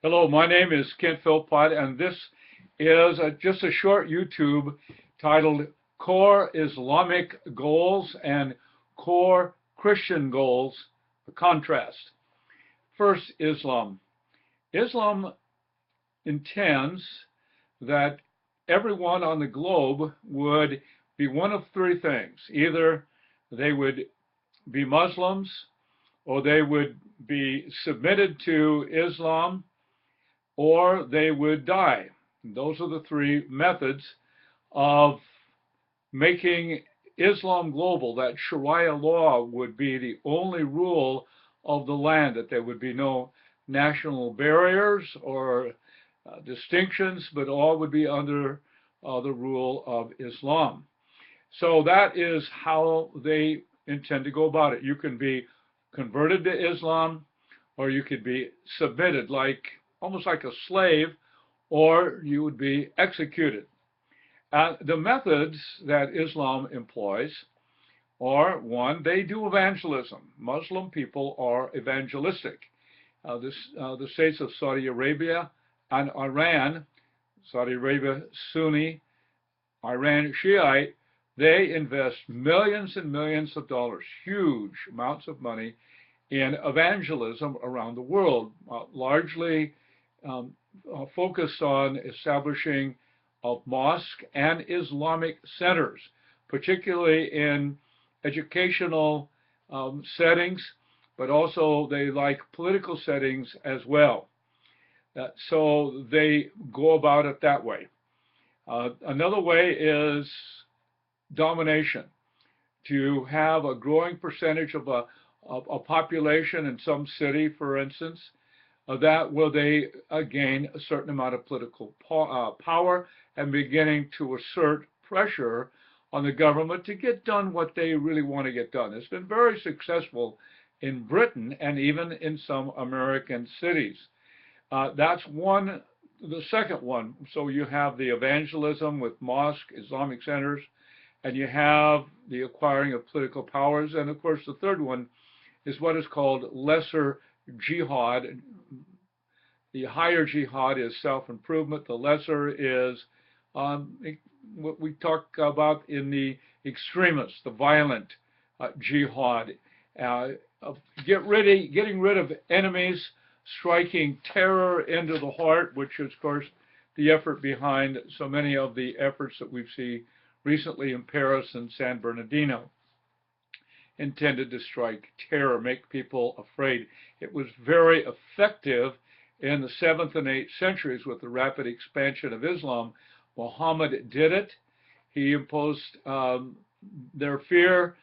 Hello, my name is Kent Philpott, and this is just a short YouTube titled Core Islamic Goals and Core Christian Goals, a contrast. First, Islam. Islam intends that everyone on the globe would be one of three things. Either they would be Muslims, or they would be submitted to Islam, or they would die. Those are the three methods of making Islam global, that Sharia law would be the only rule of the land, that there would be no national barriers or distinctions, but all would be under the rule of Islam. So that is how they intend to go about it. You can be converted to Islam, or you could be submitted almost like a slave, or you would be executed. The methods that Islam employs are, one, they do evangelism. Muslim people are evangelistic. The states of Saudi Arabia and Iran, Saudi Arabia Sunni, Iran Shiite, they invest millions and millions of dollars, huge amounts of money, in evangelism around the world, largely focused on establishing of mosque and Islamic centers, particularly in educational settings, but also they like political settings as well. So they go about it that way. Another way is domination, to have a growing percentage of a population in some city, for instance, that where they gain a certain amount of political power and beginning to assert pressure on the government to get done what they really want to get done. It's been very successful in Britain and even in some American cities. That's one. The second one, so you have the evangelism with mosque, Islamic centers, and you have the acquiring of political powers. And of course, the third one is what is called lesser jihad. The higher jihad is self-improvement. The lesser is what we talk about in the extremists, the violent jihad. Getting rid of enemies, striking terror into the heart, which is, of course, the effort behind so many of the efforts that we've seen recently in Paris and San Bernardino, intended to strike terror, make people afraid. It was very effective in the 7th and 8th centuries with the rapid expansion of Islam. Muhammad did it. He imposed their fear,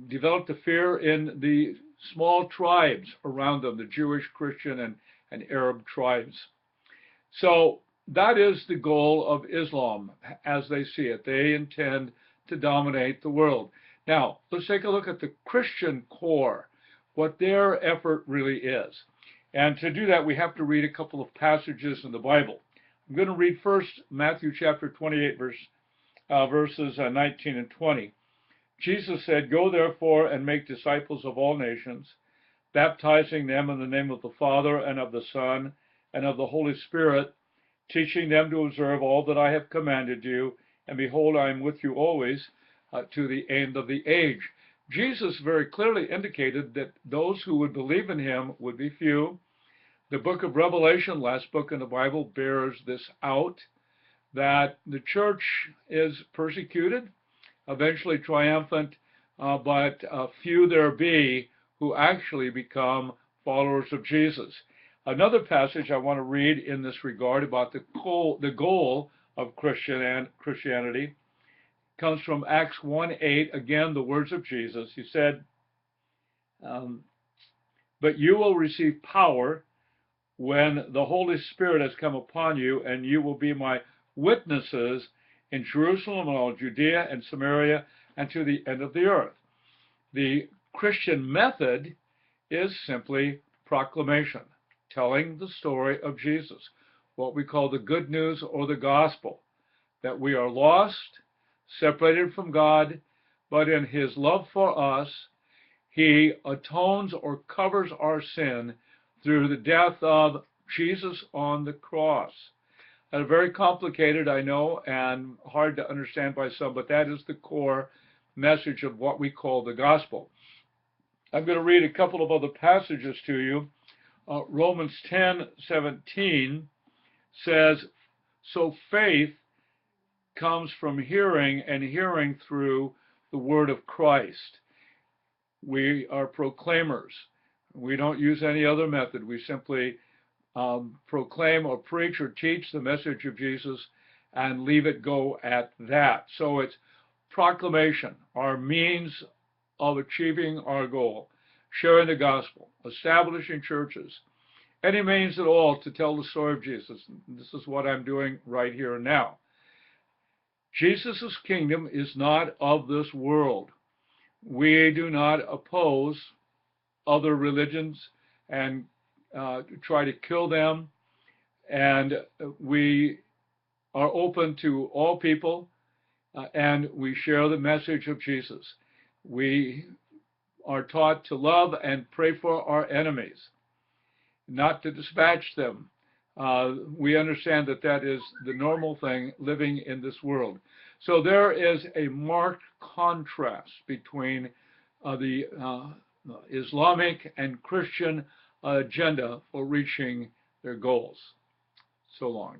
developed the fear in the small tribes around them, the Jewish, Christian, and Arab tribes. So that is the goal of Islam as they see it. They intend to dominate the world. Now, let's take a look at the Christian core, what their effort really is. And to do that, we have to read a couple of passages in the Bible. I'm going to read first Matthew chapter 28, verses 19 and 20. Jesus said, "Go therefore and make disciples of all nations, baptizing them in the name of the Father and of the Son and of the Holy Spirit, teaching them to observe all that I have commanded you. And behold, I am with you always to the end of the age." Jesus very clearly indicated that those who would believe in him would be few. The book of Revelation, last book in the Bible, bears this out, that the church is persecuted, eventually triumphant, but few there be who actually become followers of Jesus. Another passage I want to read in this regard about the goal of Christianity comes from Acts 1:8, again, the words of Jesus. He said, "But you will receive power when the Holy Spirit has come upon you, and you will be my witnesses in Jerusalem and all Judea and Samaria and to the end of the earth." The Christian method is simply proclamation, telling the story of Jesus, what we call the good news or the gospel, that we are lost, separated from God, but in his love for us, he atones or covers our sin through the death of Jesus on the cross. Very complicated, I know, and hard to understand by some, but that is the core message of what we call the gospel. I'm going to read a couple of other passages to you. Romans 10:17 says, "So faith comes from hearing, and hearing through the word of Christ." We are proclaimers. We don't use any other method. We simply proclaim or preach or teach the message of Jesus and leave it go at that. So it's proclamation, our means of achieving our goal, sharing the gospel, establishing churches, any means at all to tell the story of Jesus. This is what I'm doing right here and now. Jesus' kingdom is not of this world. We do not oppose other religions and try to kill them, and we are open to all people, and we share the message of Jesus. We are taught to love and pray for our enemies, not to dispatch them. We understand that that is the normal thing living in this world. So there is a marked contrast between the Islamic and Christian agenda for reaching their goals. So long.